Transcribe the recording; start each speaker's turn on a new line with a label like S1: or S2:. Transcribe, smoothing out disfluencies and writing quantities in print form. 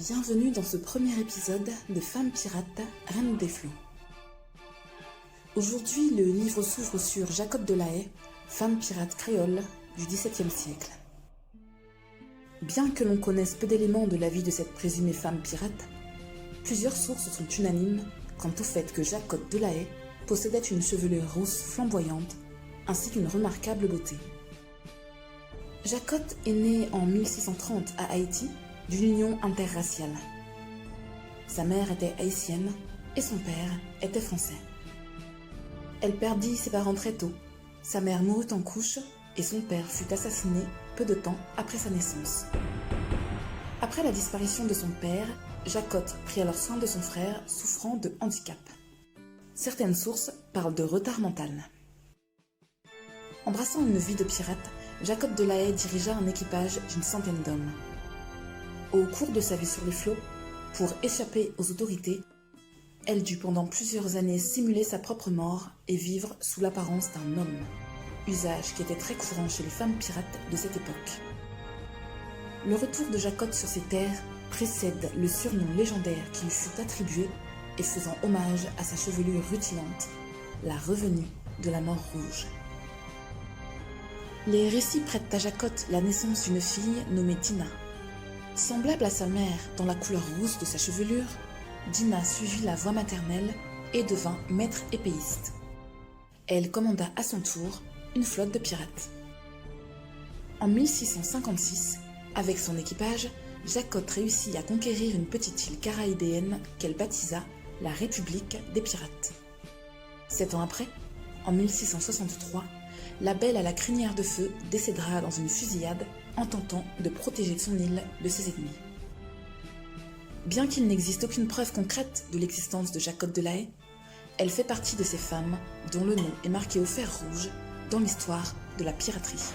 S1: Bienvenue dans ce premier épisode de Femme pirate, Reine des flots. Aujourd'hui, le livre s'ouvre sur Jacob de La Haye, femme pirate créole du XVIIe siècle. Bien que l'on connaisse peu d'éléments de la vie de cette présumée femme pirate, plusieurs sources sont unanimes quant au fait que Jacob de La Haye possédait une chevelure rousse flamboyante ainsi qu'une remarquable beauté. Jacob est né en 1630 à Haïti d'une union interraciale. Sa mère était haïtienne et son père était français. Elle perdit ses parents très tôt. Sa mère mourut en couche et son père fut assassiné peu de temps après sa naissance. Après la disparition de son père, Jacob prit alors soin de son frère souffrant de handicap. Certaines sources parlent de retard mental. Embrassant une vie de pirate, Jacob de La Haye dirigea un équipage d'une centaine d'hommes. Au cours de sa vie sur les flots, pour échapper aux autorités, elle dut pendant plusieurs années simuler sa propre mort et vivre sous l'apparence d'un homme, usage qui était très courant chez les femmes pirates de cette époque. Le retour de Jacob sur ces terres précède le surnom légendaire qui lui fut attribué et faisant hommage à sa chevelure rutilante, la revenue de la mort rouge. Les récits prêtent à Jacob la naissance d'une fille nommée Dina. Semblable à sa mère dans la couleur rousse de sa chevelure, Dina suivit la voie maternelle et devint maître épéiste. Elle commanda à son tour une flotte de pirates. En 1656, avec son équipage, Jacob réussit à conquérir une petite île caraïbéenne qu'elle baptisa la République des pirates. 7 ans après, en 1663, la belle à la crinière de feu décédera dans une fusillade en tentant de protéger son île de ses ennemis. Bien qu'il n'existe aucune preuve concrète de l'existence de Jacob de La Haye, elle fait partie de ces femmes dont le nom est marqué au fer rouge dans l'histoire de la piraterie.